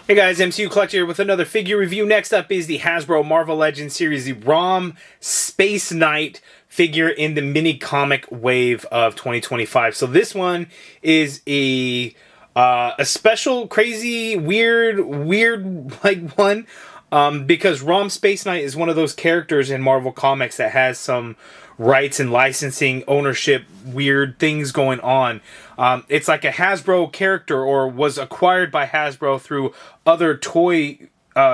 Hey guys, MCU Collector here with another figure review. Next up is the Hasbro Marvel Legends series, the ROM Spaceknight figure in the mini comic wave of 2025. So this one is a special, crazy, weird like one. Because ROM Spaceknight is one of those characters in Marvel Comics that has some rights and licensing, ownership, weird things going on. It's like a Hasbro character, or was acquired by Hasbro through other toy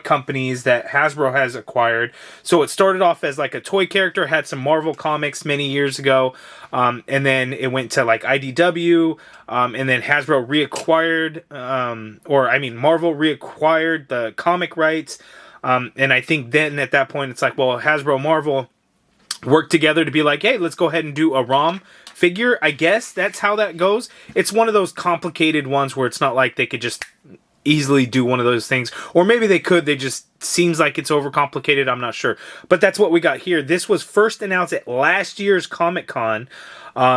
companies that Hasbro has acquired. So it started off as like a toy character, had some Marvel Comics many years ago, and then it went to like IDW, and then Hasbro reacquired, Marvel reacquired the comic rights, and I think then at that point it's like, well, Hasbro Marvel work together to be like, hey, let's go ahead and do a ROM figure. I guess that's how that goes. It's one of those complicated ones where it's not like they could just easily do one of those things, or maybe they could, they just seems like it's overcomplicated. I'm not sure, but that's what we got here. This was first announced at last year's Comic-Con,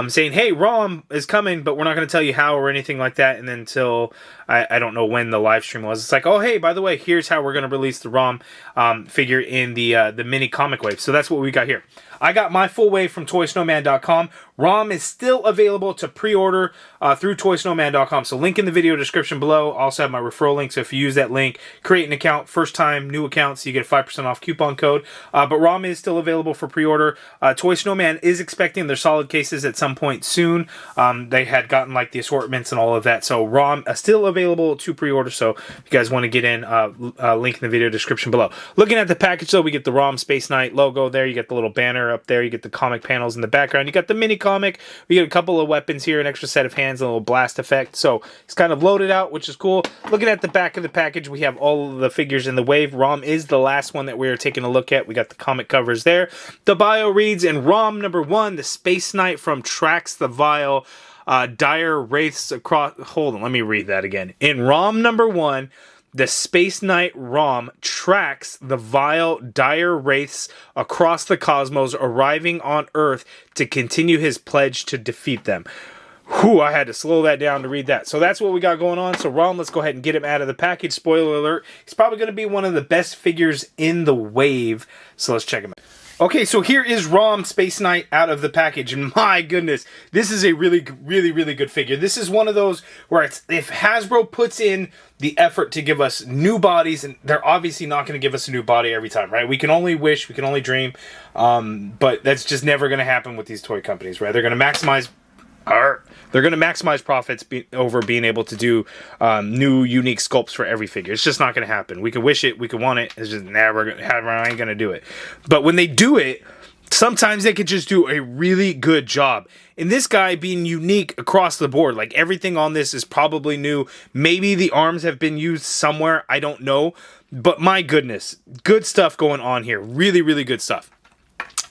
saying, hey, ROM is coming, but we're not going to tell you how or anything like that. And then until I don't know when the live stream was, it's like, oh, hey, by the way, here's how we're going to release the ROM figure in the mini comic wave. So that's what we got here. I got my full wave from ToySnowman.com. ROM is still available to pre-order through ToySnowman.com. So link in the video description below. I also have my referral link. So if you use that link, create an account, first time, new account, so you get a 5% off coupon code. But ROM is still available for pre-order. Toy Snowman is expecting their solid cases at some point soon. They had gotten like the assortments and all of that. So ROM is still available to pre-order. So if you guys want to get in, link in the video description below. Looking at the package though, we get the ROM Spaceknight logo there. You get the little banner up there. You get the comic panels in the background. You got the mini comic. We get a couple of weapons here, an extra set of hands, and a little blast effect. So it's kind of loaded out, which is cool. Looking at the back of the package, we have all of the figures in the wave. ROM is the last one that we're taking a look at. We got the comic covers there. The bio reads, in ROM number 1, the Spaceknight from Tracks the Vile dire wraiths across... Hold on, let me read that again. In ROM number 1, the Spaceknight ROM tracks the vile, dire wraiths across the cosmos, arriving on Earth to continue his pledge to defeat them. Whew, I had to slow that down to read that. So that's what we got going on. So ROM, let's go ahead and get him out of the package. Spoiler alert, he's probably going to be one of the best figures in the wave. So let's check him out. Okay, so here is ROM Spaceknight out of the package, and my goodness, this is a really good figure. This is one of those where it's, if Hasbro puts in the effort to give us new bodies, and they're obviously not going to give us a new body every time, right? We can only wish, we can only dream, but that's just never going to happen with these toy companies, right? They're going to maximize profits over being able to do new, unique sculpts for every figure. It's just not going to happen. We could wish it, we could want it. It's just never going to happen. I ain't going to do it. But when they do it, sometimes they could just do a really good job. And this guy being unique across the board, like everything on this is probably new. Maybe the arms have been used somewhere. I don't know. But my goodness, good stuff going on here. Really good stuff.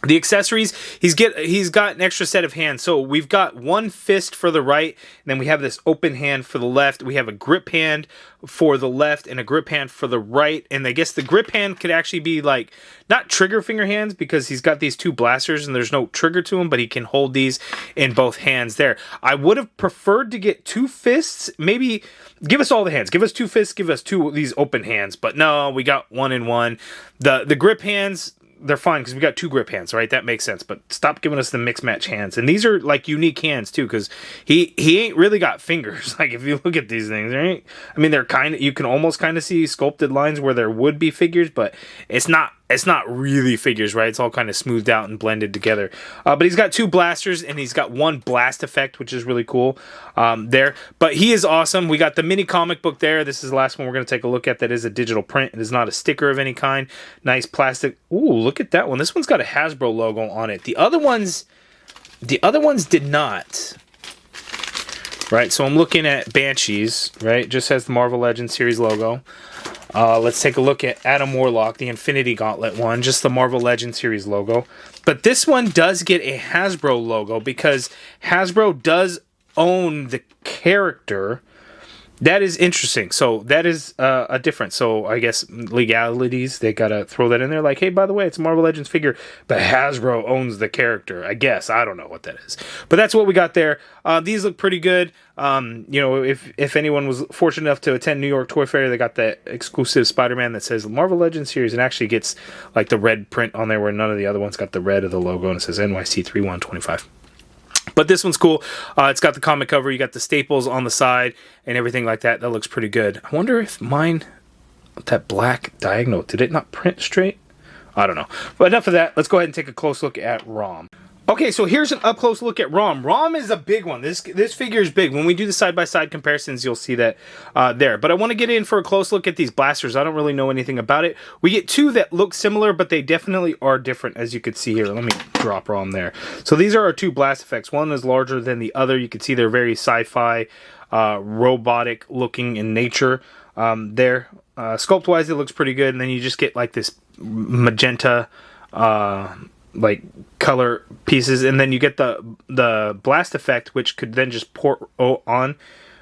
The accessories, he's got an extra set of hands. So we've got one fist for the right, and then we have this open hand for the left. We have a grip hand for the left and a grip hand for the right. And I guess the grip hand could actually be like, not trigger finger hands, because he's got these two blasters and there's no trigger to him, but he can hold these in both hands there. I would have preferred to get two fists. Maybe give us all the hands. Give us two fists, give us two of these open hands. But no, we got one and one. The grip hands, they're fine because we got two grip hands, right? That makes sense. But stop giving us the mix match hands. And these are like unique hands too, because he ain't really got fingers. Like if you look at these things, right? I mean, they're kind of, you can almost kind of see sculpted lines where there would be figures, but it's not really figures, right? It's all kind of smoothed out and blended together. But he's got two blasters and he's got one blast effect, which is really cool there. But he is awesome. We got the mini comic book there. This is the last one we're going to take a look at. That is a digital print. It is not a sticker of any kind. Nice plastic. Ooh, look at that one. This one's got a Hasbro logo on it. The other ones did not. Right, so I'm looking at Banshees, right? Just has the Marvel Legends series logo. Let's take a look at Adam Warlock, the Infinity Gauntlet one, just the Marvel Legends series logo. But this one does get a Hasbro logo because Hasbro does own the character That is interesting. So that is a difference. So I guess legalities, they gotta throw that in there. Like, hey, by the way, it's a Marvel Legends figure, but Hasbro owns the character. I guess I don't know what that is, but that's what we got there. These look pretty good. You know, if anyone was fortunate enough to attend New York Toy Fair, they got that exclusive Spider-Man that says Marvel Legends series, and actually gets like the red print on there, where none of the other ones got the red of the logo, and it says NYC 3125. But this one's cool. It's got the comic cover. You got the staples on the side and everything like that. That looks pretty good. I wonder if mine, that black diagonal, did it not print straight? I don't know. But enough of that. Let's go ahead and take a close look at ROM. Okay, so here's an up-close look at ROM. ROM is a big one. This figure is big. When we do the side-by-side comparisons, you'll see that there. But I want to get in for a close look at these blasters. I don't really know anything about it. We get two that look similar, but they definitely are different, as you could see here. Let me drop ROM there. So these are our two blast effects. One is larger than the other. You can see they're very sci-fi, robotic-looking in nature there. Sculpt-wise, it looks pretty good. And then you just get like this magenta like color pieces, and then you get the blast effect, which could then just port on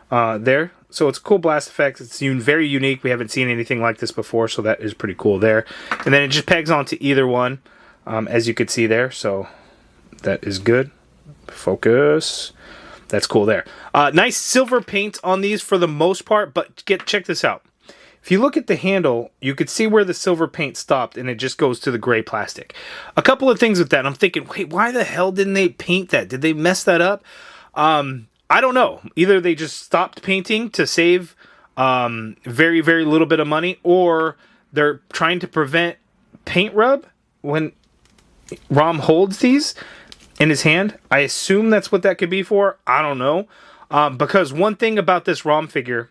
there. So it's a cool blast effect. It's very unique. We haven't seen anything like this before, so that is pretty cool there. And then it just pegs onto either one, as you could see there. So that is good. Focus. That's cool there. Nice silver paint on these for the most part, but check this out. If you look at the handle, you could see where the silver paint stopped, and it just goes to the gray plastic. A couple of things with that. I'm thinking, wait, why the hell didn't they paint that? Did they mess that up? I don't know. Either they just stopped painting to save very, very little bit of money, or they're trying to prevent paint rub when ROM holds these in his hand. I assume that's what that could be for. I don't know. Because one thing about this ROM figure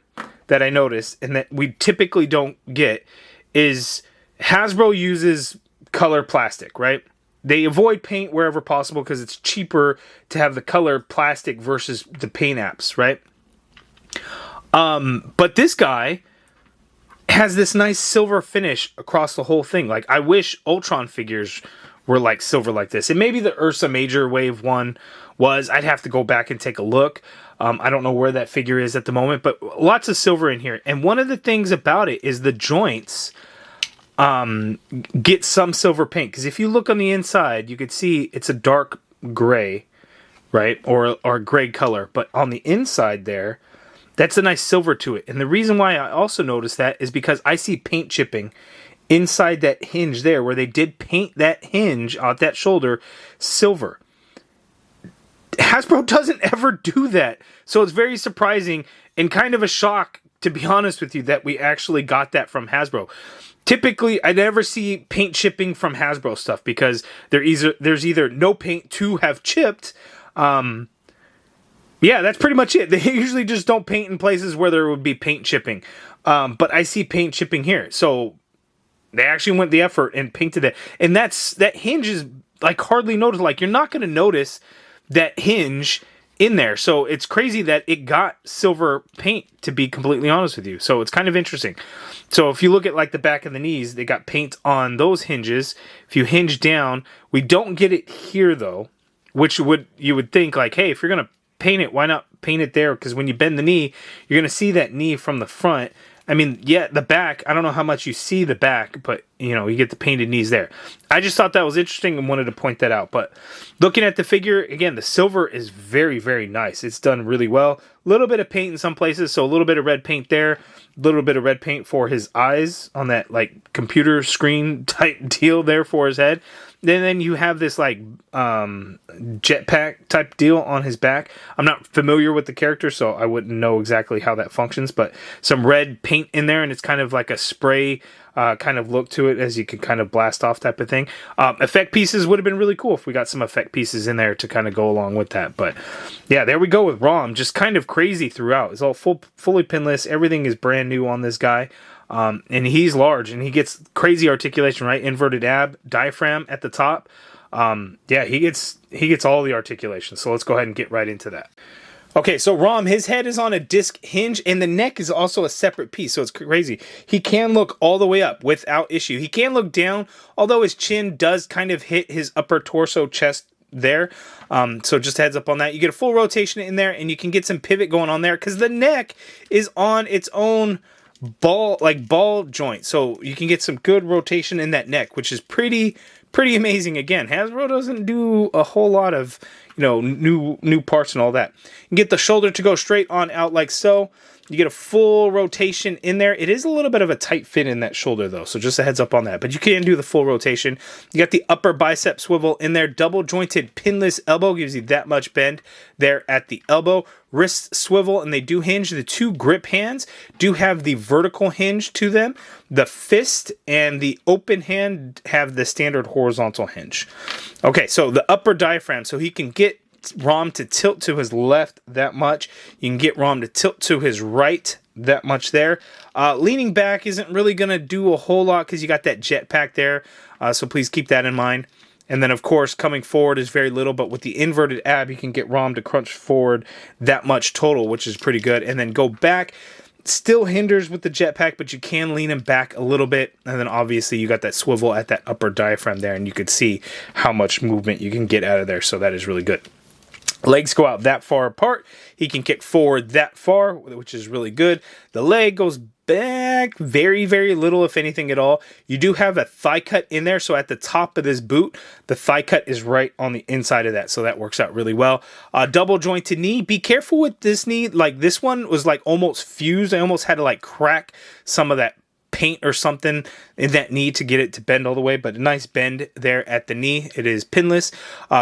that I noticed, and that we typically don't get, is Hasbro uses color plastic, right? They avoid paint wherever possible because it's cheaper to have the color plastic versus the paint apps, right? But this guy has this nice silver finish across the whole thing. Like, I wish Ultron figures were like silver like this. And maybe the Ursa Major Wave 1 was. I'd have to go back and take a look. I don't know where that figure is at the moment, but lots of silver in here. And one of the things about it is the joints get some silver paint. Because if you look on the inside, you could see it's a dark gray, right? Or gray color. But on the inside there, that's a nice silver to it. And the reason why I also noticed that is because I see paint chipping inside that hinge there, where they did paint that hinge on that shoulder silver. Hasbro doesn't ever do that. So it's very surprising and kind of a shock, to be honest with you, that we actually got that from Hasbro. Typically, I never see paint chipping from Hasbro stuff because there's either no paint to have chipped. Yeah, that's pretty much it. They usually just don't paint in places where there would be paint chipping. But I see paint chipping here. So they actually went the effort and painted it. And that hinge is like hardly noticeable. Like, you're not going to notice that hinge in there. So it's crazy that it got silver paint, to be completely honest with you. So it's kind of interesting. So if you look at like the back of the knees, they got paint on those hinges. If you hinge down, we don't get it here though, which you would think like, hey, if you're going to paint it, why not paint it there? Because when you bend the knee, you're going to see that knee from the front. I mean, yeah, the back, I don't know how much you see the back, but, you know, you get the painted knees there. I just thought that was interesting and wanted to point that out. But looking at the figure, again, the silver is very, very nice. It's done really well. A little bit of paint in some places, so a little bit of red paint there. A little bit of red paint for his eyes on that, like, computer screen type deal there for his head. Then you have this like jetpack type deal on his back. I'm not familiar with the character, so I wouldn't know exactly how that functions, but some red paint in there, and it's kind of like a spray kind of look to it as you can kind of blast off type of thing. Effect pieces would have been really cool if we got some effect pieces in there to kind of go along with that. But yeah, there we go with ROM. Just kind of crazy throughout. It's all fully pinless. Everything is brand new on this guy. And he's large, and he gets crazy articulation, right? Inverted ab, diaphragm at the top. Yeah, he gets all the articulation. So let's go ahead and get right into that. Okay, so ROM, his head is on a disc hinge, and the neck is also a separate piece, so it's crazy. He can look all the way up without issue. He can look down, although his chin does kind of hit his upper torso chest there. So just heads up on that. You get a full rotation in there, and you can get some pivot going on there because the neck is on its own ball joint. So you can get some good rotation in that neck, which is pretty amazing. Again, Hasbro doesn't do a whole lot of, you know, new parts and all that. You get the shoulder to go straight on out like so. You get a full rotation in there. It is a little bit of a tight fit in that shoulder though, so just a heads up on that. But you can do the full rotation. You got the upper bicep swivel in there. Double jointed pinless elbow gives you that much bend there at the elbow. Wrist swivel, and they do hinge. The two grip hands do have the vertical hinge to them. The fist and the open hand have the standard horizontal hinge. Okay, so the upper diaphragm, so he can get ROM to tilt to his left that much. You can get ROM to tilt to his right that much there. Leaning back isn't really going to do a whole lot because you got that jetpack there, so please keep that in mind. And then, of course, coming forward is very little, but with the inverted ab, you can get ROM to crunch forward that much total, which is pretty good. And then go back. Still hinders with the jetpack, but you can lean him back a little bit. And then, obviously, you got that swivel at that upper diaphragm there, and you could see how much movement you can get out of there, so that is really good. Legs go out that far apart. He can kick forward that far, which is really good. The leg goes back very little, if anything at all. You do have a thigh cut in there, so at the top of this boot, the thigh cut is right on the inside of that, so that works out really well. Double jointed knee. Be careful with this knee. Like, this one was like almost fused. I almost had to like crack some of that paint or something in that knee to get it to bend all the way, but a nice bend there at the knee. It is pinless.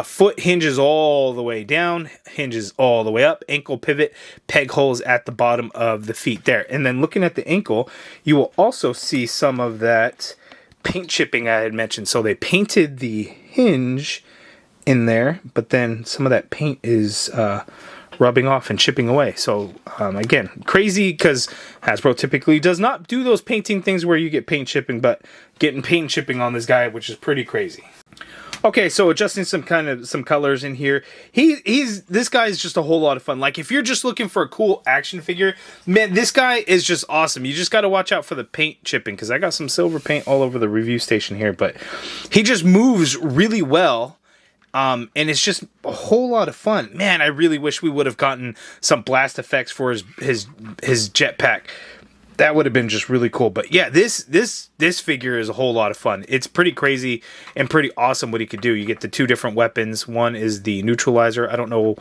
Foot hinges all the way down, hinges all the way up. Ankle pivot, peg holes at the bottom of the feet there. And then looking at the ankle, you will also see some of that paint chipping I had mentioned. So they painted the hinge in there, but then some of that paint is rubbing off and chipping away. So again, crazy because Hasbro typically does not do those painting things where you get paint chipping, but getting paint chipping on this guy, which is pretty crazy. Okay, so adjusting some colors in here. This guy is just a whole lot of fun. Like, if you're just looking for a cool action figure, man, this guy is just awesome. You just got to watch out for the paint chipping because I got some silver paint all over the review station here, but he just moves really well. And it's just a whole lot of fun. Man, I really wish we would have gotten some blast effects for his jetpack. That would have been just really cool. But yeah, this figure is a whole lot of fun. It's pretty crazy and pretty awesome what he could do. You get the two different weapons. One is the neutralizer. I don't know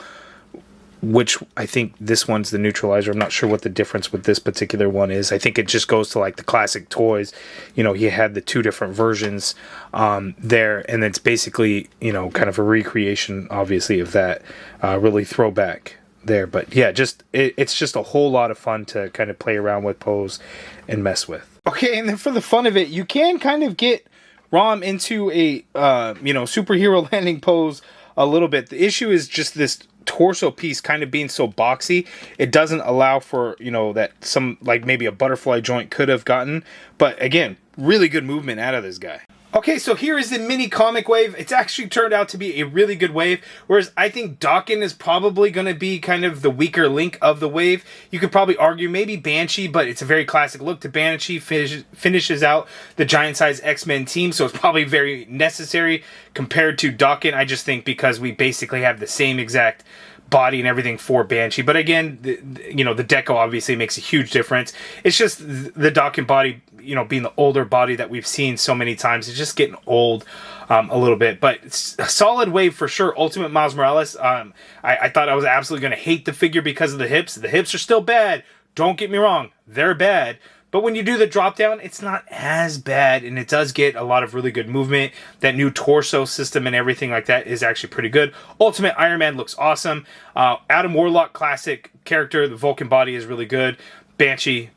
which, I think this one's the neutralizer. I'm not sure what the difference with this particular one is. I think it just goes to like the classic toys. You know, he had the two different versions there, and it's basically, you know, kind of a recreation, obviously, of that really throwback there. But yeah, it's just a whole lot of fun to kind of play around with, pose, and mess with. Okay, and then for the fun of it, you can kind of get ROM into a superhero landing pose a little bit. The issue is just this torso piece kind of being so boxy. It doesn't allow for, you know, that some, like maybe a butterfly joint could have gotten. But again, really good movement out of this guy. Okay, so here is the mini comic wave. It's actually turned out to be a really good wave, whereas I think Daken is probably going to be kind of the weaker link of the wave. You could probably argue maybe Banshee, but it's a very classic look to Banshee. Finishes out the giant-size X-Men team, so it's probably very necessary compared to Daken. I just think because we basically have the same exact body and everything for Banshee. But again, the deco obviously makes a huge difference. It's just the Daken body, you know, being the older body that we've seen so many times, it's just getting old a little bit. But it's a solid wave for sure. Ultimate Miles Morales, I thought I was absolutely going to hate the figure because of the hips. The hips are still bad. Don't get me wrong. They're bad. But when you do the drop down, it's not as bad, and it does get a lot of really good movement. That new torso system and everything like that is actually pretty good. Ultimate Iron Man looks awesome. Adam Warlock, classic character. The Vulcan body is really good. Banshee,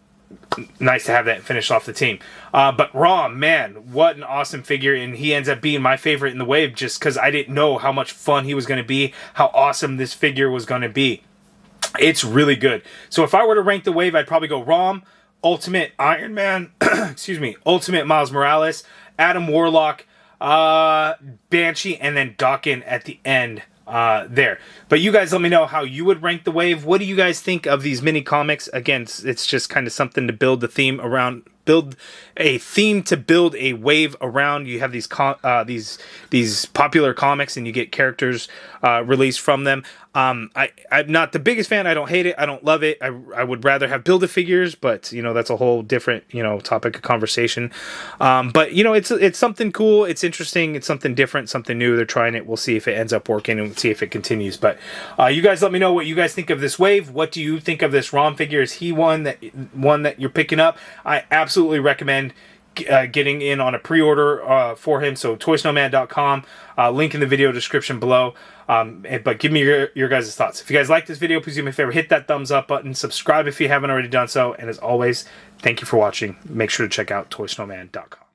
nice to have that finished off the team. But ROM, man, what an awesome figure, and he ends up being my favorite in the wave just because I didn't know how much fun he was going to be, how awesome this figure was going to be. It's really good. So if I were to rank the wave, I'd probably go ROM, Ultimate Iron Man, Ultimate Miles Morales, Adam Warlock, Banshee, and then Daken at the end there. But you guys let me know how you would rank the wave. What do you guys think of these mini comics? Again, it's just kind of something to build the theme around build a theme to build a wave around. You have these popular comics, and you get characters released from them. I'm not the biggest fan. I don't hate it. I don't love it. I would rather have Build-A-Figures, but you know, that's a whole different, you know, topic of conversation. But you know, it's something cool. It's interesting. It's something different, something new. They're trying it. We'll see if it ends up working, and see if it continues. But you guys let me know what you guys think of this wave. What do you think of this ROM figure? Is he one that you're picking up? I absolutely recommend getting in on a pre-order for him. So toysnowman.com, link in the video description below. But give me your guys' thoughts. If you guys like this video, please do me a favor, hit that thumbs up button, subscribe if you haven't already done so, and as always, thank you for watching. Make sure to check out toysnowman.com.